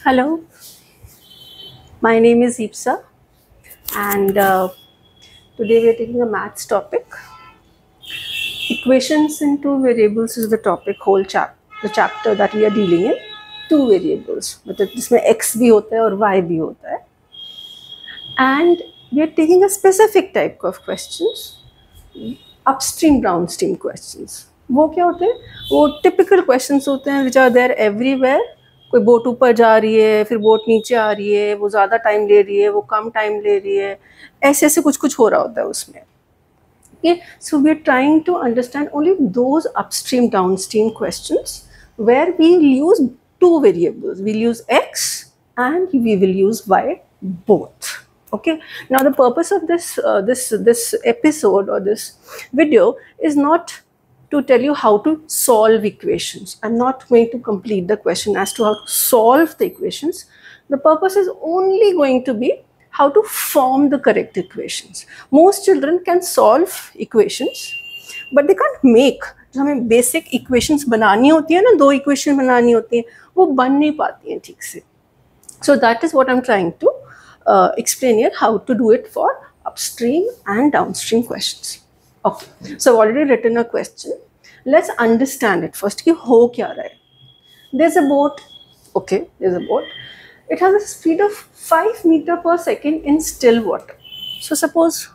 Hello, my name is Ipsa, and today we are taking a maths topic. Equations in two variables is the topic, the chapter that we are dealing in. Two variables, मतलब जिसमें x भी होता है और y भी होता है. And we are taking a specific type of questions, upstream, downstream questions. वो क्या होते हैं? वो typical questions होते हैं which are there everywhere. कोई बोट ऊपर जा रही है, फिर बोट नीचे आ रही है, वो ज़्यादा टाइम ले रही है, वो कम टाइम ले रही है, ऐसे ऐसे कुछ कुछ हो रहा होता है उसमें. Okay, so we are trying to understand only those upstream downstream questions where we will use two variables. We'll use x and we will use y both. Okay, now the purpose of this episode or this video is not to tell you how to solve equations. I'm not going to complete the question as to how to solve the equations. The purpose is only going to be how to form the correct equations. Most children can solve equations, but they can't make. जो हमें basic equations बनानी होती है ना, दो equation बनानी होती हैं, वो बन नहीं पाती हैं ठीक से. So that is what I'm trying to explain here, how to do it for upstream and downstream questions. Okay, so I've already written a question. Let's understand it first. कि हो क्या रहा है? There's a boat. Okay, there's a boat. It has a speed of 5 meters per second in still water. So suppose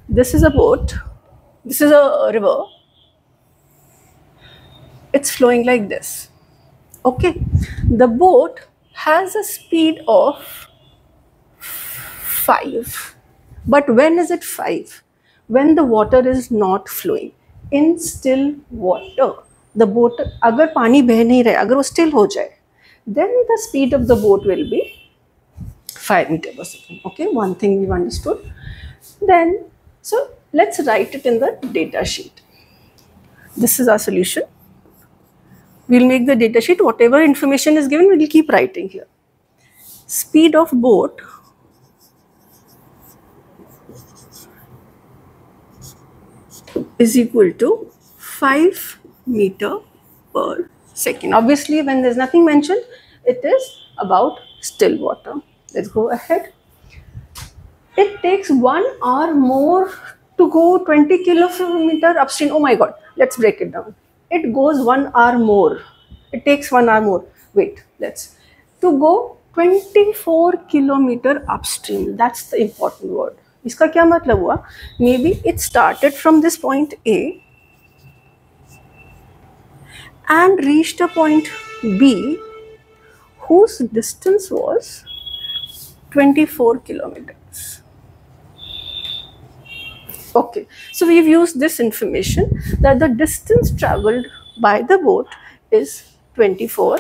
this is a boat. This is a river. It's flowing like this. Okay, the boat has a speed of 5. But when is it 5? When the water is not flowing. In still water, the boat, अगर पानी बह नहीं रहा है, अगर वो still हो जाए, then the speed of the boat will be 5 meters per second. Okay, one thing we've understood. Then, so let's write it in the data sheet. This is our solution. We'll make the data sheet. Whatever information is given, we'll keep writing here. Speed of boat is equal to 5 meters per second. Obviously, when there's nothing mentioned, it is about still water. Let's go ahead. It takes 1 hour more to go 20 kilometers upstream. Oh my God, let's break it down. It goes 1 hour more. It takes 1 hour more. Wait, to go 24 kilometers upstream. That's the important word. इसका क्या मतलब हुआ? Maybe it started from this point A and reached a point B whose distance was 24 kilometers. Okay, so we've used this information that the distance traveled by the boat is 24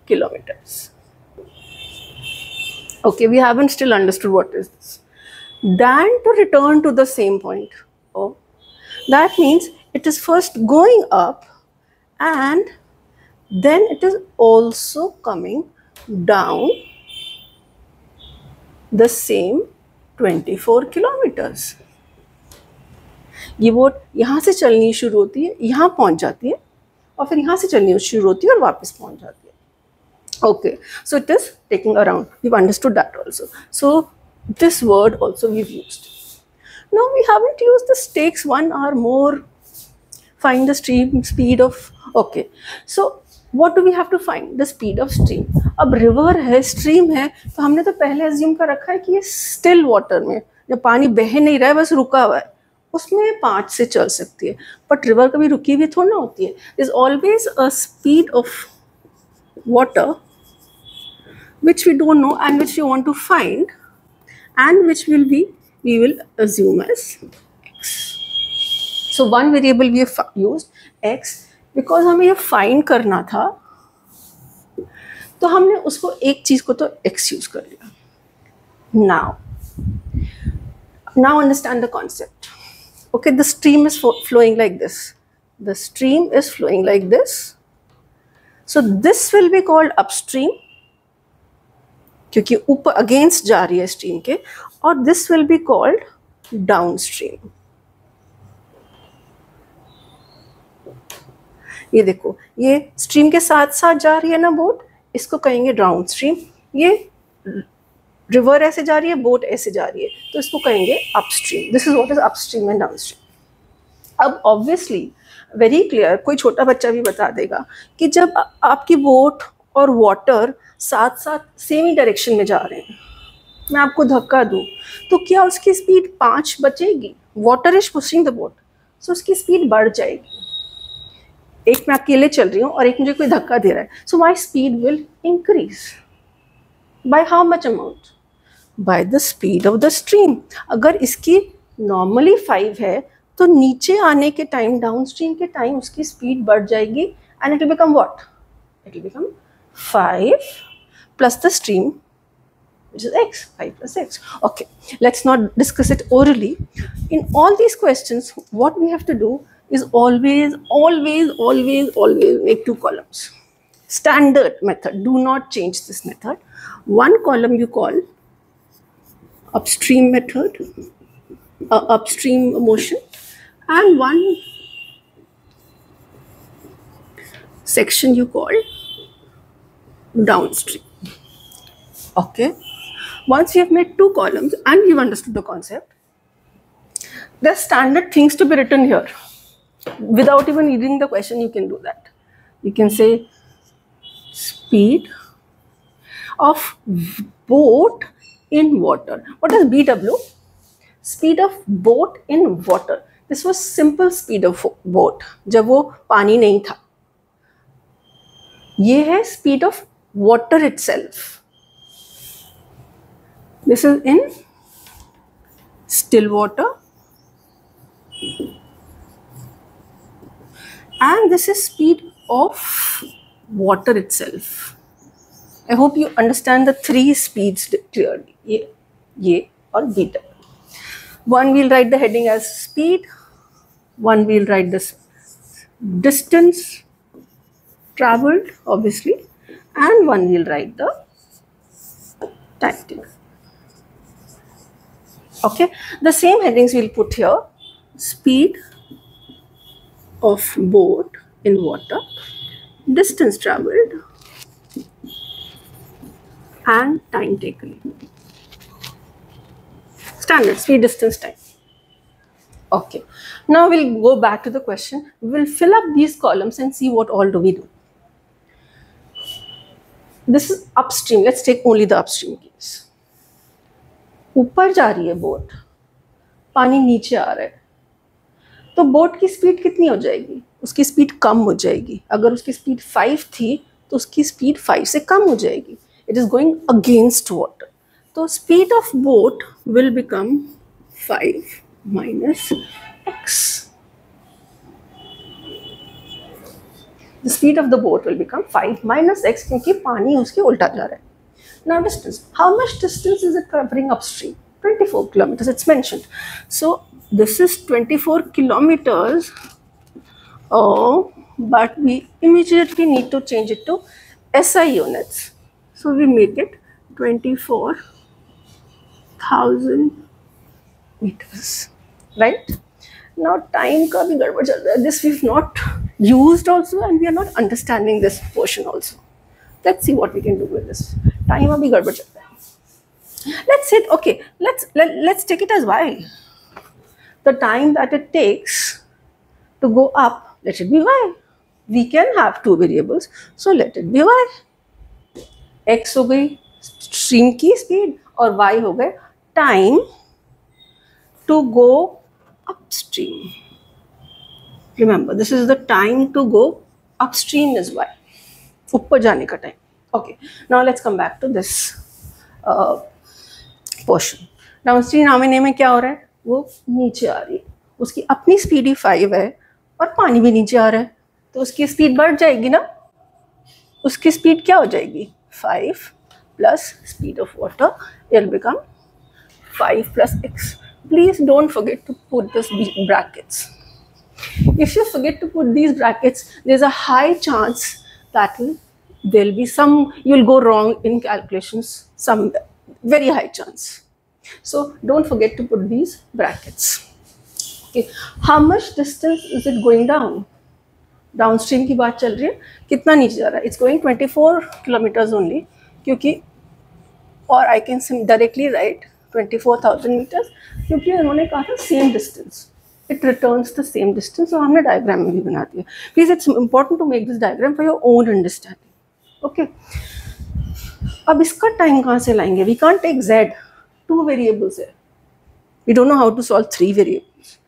kilometers. Okay, we haven't still understood what is this. Then to return to the same point. Oh, that means it is first going up and then it is also coming down the same 24 kilometers. ये boat यहाँ से चलनी शुरू होती है, यहाँ पहुँच जाती है और फिर यहाँ से चलनी शुरू होती है और वापस पहुँच जाती है. Okay, so it is taking around. We've understood that also. So this word also we've used. Now we haven't used this takes 1 hour more. Find the stream speed of. Okay, so what do we have to find? The speed of stream. अब river है, stream है, तो हमने तो पहले assume कर रखा है कि ये still water में जब पानी बह नहीं रहा है, बस रुका हुआ है, उसमें 5 से चल सकती है. But river कभी रुकी हुई थोड़ी ना होती है. There's always a speed of water which we don't know and which we want to find, and which we will assume as x. So one variable we have used x because हमें ये find करना था, तो हमने उसको एक चीज को तो x यूज कर लिया. Now understand the concept. Okay, the stream is flowing like this. The stream is flowing like this. So this will be called upstream क्योंकि ऊपर अगेंस्ट जा रही है स्ट्रीम के, और this will be called downstream. ये देखो, ये स्ट्रीम के साथ साथ जा रही है ना बोट, इसको कहेंगे डाउन स्ट्रीम। ये रिवर ऐसे जा रही है, बोट ऐसे जा रही है, तो इसको कहेंगे upstream. This is what is upstream and downstream. अब ऑब्वियसली वेरी क्लियर, कोई छोटा बच्चा भी बता देगा कि जब आपकी बोट और वाटर साथ साथ सेम ही डायरेक्शन में जा रहे हैं, मैं आपको धक्का दूं तो क्या उसकी स्पीड 5 बचेगी? Water is pushing the boat, so उसकी स्पीड बढ़ जाएगी। एक मैं अकेले चल रही हूँ और एक मुझे कोई धक्का दे रहा है, so my speed will increase by how much amount? By the speed of the stream. अगर इसकी नॉर्मली 5 है तो नीचे आने के टाइम, डाउन स्ट्रीम के टाइम, उसकी स्पीड बढ़ जाएगी and it will become what? It will become 5 plus the stream, which is x, 5 plus x. Okay, let's not discuss it orally. In all these questions, what we have to do is always make 2 columns. Standard method, do not change this method. One column you call upstream method, upstream motion, and one section you call downstream. Okay, once you have made 2 columns and you've understood the concept, there are standard things to be written here. Without even reading the question, you can do that. You can say speed of boat in water. What is BW? Speed of boat in water. This was simple speed of boat जब वो पानी नहीं था. ये है speed of water itself. This is in still water, and this is speed of water itself. I hope you understand the 3 speeds clearly. ये और beta. One we'll write the heading as speed, one we'll write the distance traveled, obviously, and one we'll write the time. Okay, the same headings we'll put here: speed of boat in water, distance traveled, and time taken. Standard speed, distance, time. Okay, now we'll go back to the question. We'll fill up these columns and see what all do we do. This is upstream. Let's take only the upstream case. ऊपर जा रही है boat, पानी नीचे आ रहा है, तो boat की स्पीड कितनी हो जाएगी? उसकी स्पीड कम हो जाएगी. अगर उसकी स्पीड 5 थी तो उसकी स्पीड 5 से कम हो जाएगी. It is going against water, तो speed of boat will become 5 minus x. The speed of the boat will become 5 minus x क्योंकि पानी उसके उल्टा जा रहा है. Now distance. How much distance is it covering upstream? 24 kilometers. It's mentioned. So this is 24 kilometers. Oh, but we immediately need to change it to SI units. So we make it 24,000 meters. Right? Now time का भी गड़बड़ चल रहा है. This we've not used also, and we are not understanding this portion also. Let's see what we can do with this. Time अभी गड़बड़ चल रहा है. Let's say, okay, let's take it as y. The time that it takes to go up, let it be y. We can have 2 variables, so let it be y. X हो गई stream की speed और y हो गए time to go upstream. Remember, this is the time to go upstream is y. ऊपर जाने का time. Okay, now let's come back to this portion. Downstream नामिने में क्या हो रहा है? वो नीचे आ रही है, उसकी अपनी स्पीड ही 5 है और पानी भी नीचे आ रहा है, तो उसकी स्पीड बढ़ जाएगी ना. उसकी स्पीड क्या हो जाएगी? 5 plus speed of water. It will become 5 plus x. Please don't forget to put this brackets. If you forget to put these brackets, there's a high chance that there'll be you'll go wrong in calculations, some very high chance. So don't forget to put these brackets. Okay, how much distance is it going down? Downstream की बात चल रही है, कितना नीचे जा रहा है, इट्स गोइंग 24 किलोमीटर्स ओनली, क्योंकि और I can directly write 24,000 metres, क्योंकि उन्होंने कहा था same distance, it returns the same distance, और हमने डायग्राम में भी बना दिया. Please it's important to make this diagram for your own understanding. Okay, अब इसका टाइम कहाँ से लाएंगे? We can't take z, 2 variables है, we don't know how to solve 3 variables.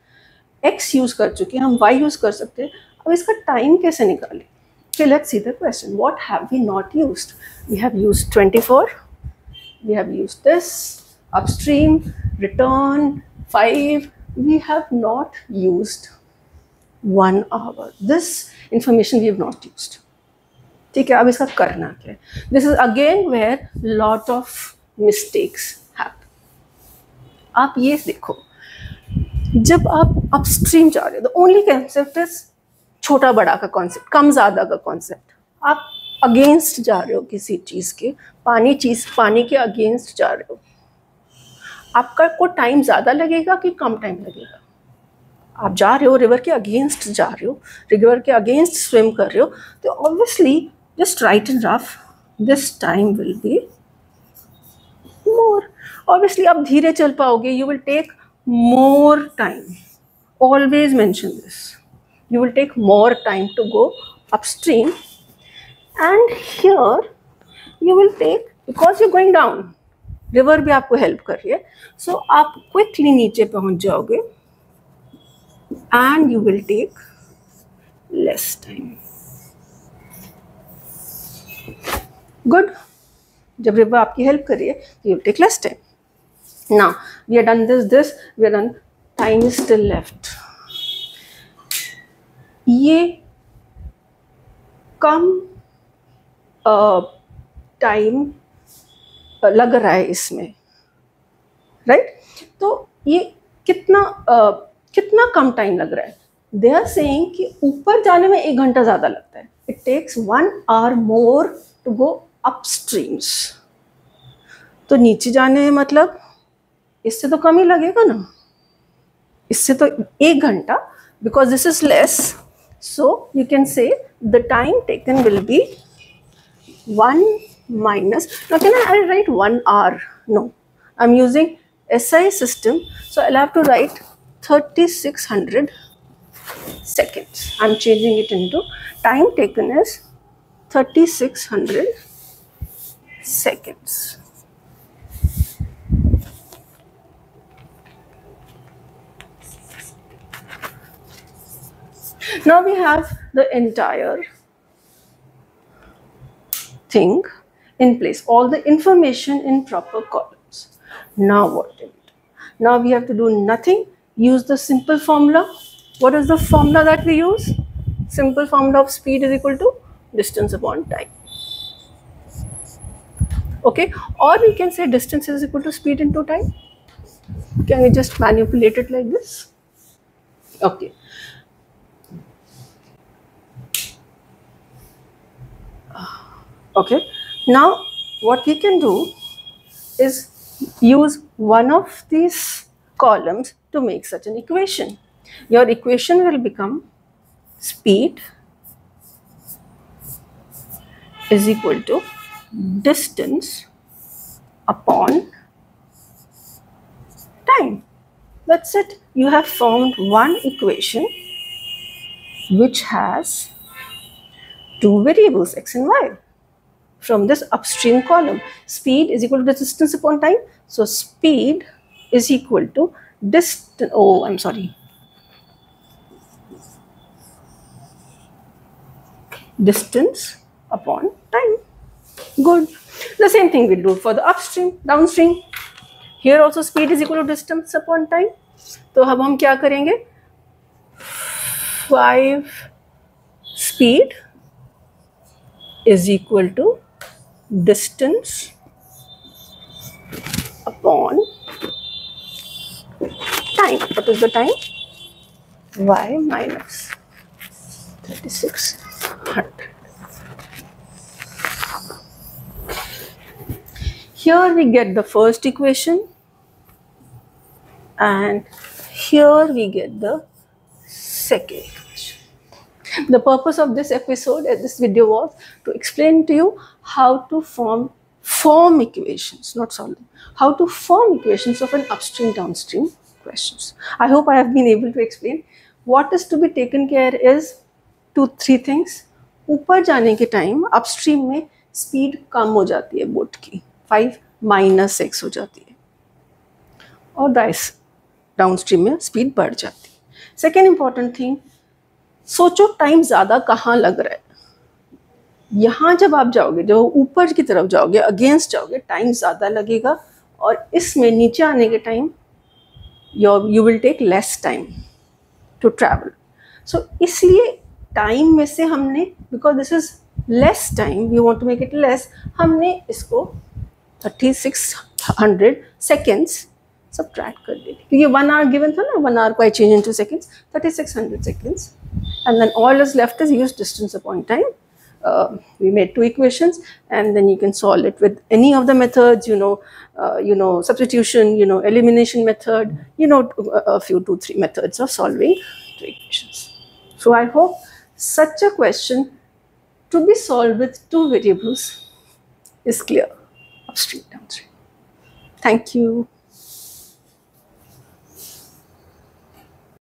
x use कर चुके हैं, हम y यूज कर सकते हैं. अब इसका टाइम कैसे निकालें? Okay, let's see the question. What have we not used? We have used 24, we have used this, upstream, return, 5, we have not used 1 hour. This information we have not used. ठीक है, अब इसका करना क्या है? This is again where lot of mistakes happen. आप ये देखो, जब आप अपस्ट्रीम जा रहे हो, the only concept is छोटा बड़ा का कॉन्सेप्ट, कम ज़्यादा का कॉन्सेप्ट. आप अगेंस्ट जा रहे हो किसी चीज़ के, पानी के अगेंस्ट जा रहे हो, आपका को टाइम ज़्यादा लगेगा कि कम टाइम लगेगा? आप जा रहे हो रिवर के अगेंस्ट, जा रहे हो रिवर के अगेंस्ट स्विम कर रहे हो, तो obviously just write in rough, this time will be more. Obviously आप धीरे चल पाओगे, you will take more time. Always mention this, you will take more time to go upstream, and here you will take, because you're going down, river भी आपको help कर रही है, so आप quickly नीचे पहुंच जाओगे and you will take less time. Good. जब river आपकी help कर रही है, you will take less time. Now we have done this, we have done, time is still left. ये कम टाइम लग रहा है इसमें, राइट? तो ये कितना कम टाइम लग रहा है? दे आर सेइंग कि ऊपर जाने में 1 घंटा ज़्यादा लगता है. It takes 1 hour more to go upstreams. तो नीचे जाने में मतलब इससे तो कम ही लगेगा ना, इससे तो 1 घंटा, because this is less. So you can say the time taken will be 1 minus, now can I write 1 hour? No, I'm using SI system, so I'll have to write 3600 seconds. I'm changing it into time taken as 3600 seconds. Now we have the entire thing in place, all the information in proper columns. Now what do we do? Now we have to do nothing, use the simple formula. What is the formula that we use? Simple formula of speed is equal to distance upon time. Okay, or we can say distance is equal to speed into time. Can we just manipulate it like this? Okay. Okay, now what we can do is use one of these columns to make such an equation. Your equation will become speed is equal to distance upon time. That's it. You have found one equation which has 2 variables, x and y. From this upstream column, speed is equal to distance upon time. So speed is equal to distance, oh I'm sorry, distance upon time. Good. The same thing we do for the upstream, downstream. Here also speed is equal to distance upon time. तो अब हम क्या करेंगे? 5 speed is equal to distance upon time. What is the time? Y minus 3600. Here we get the first equation and here we get the second equation. The purpose of this episode, this video, was to explain to you how to form equations, not solve them, how to form equations of an upstream downstream questions. I hope I have been able to explain. What is to be taken care is 2-3 things. ऊपर जाने के time upstream में speed कम हो जाती है boat की, 5 - x हो जाती है, और डाउनस्ट्रीम में स्पीड बढ़ जाती है. सेकेंड इंपॉर्टेंट थिंग, सोचो टाइम ज़्यादा कहाँ लग रहा है. यहाँ जब आप जाओगे, जो ऊपर की तरफ जाओगे, अगेंस्ट जाओगे, टाइम ज़्यादा लगेगा, और इसमें नीचे आने के time you will take less time to travel. So इसलिए टाइम में से हमने, because this is less time, we want to make it less, हमने इसको 3600 seconds subtract कर दिया, क्योंकि 1 hour given था ना, 1 hour को I change into seconds, 3600 seconds, and then all is left is use distance upon time. We made 2 equations, and then you can solve it with any of the methods, substitution, elimination method, a few 2-3 methods of solving 2 equations. So I hope such a question to be solved with 2 variables is clear, upstream, downstream. Thank you.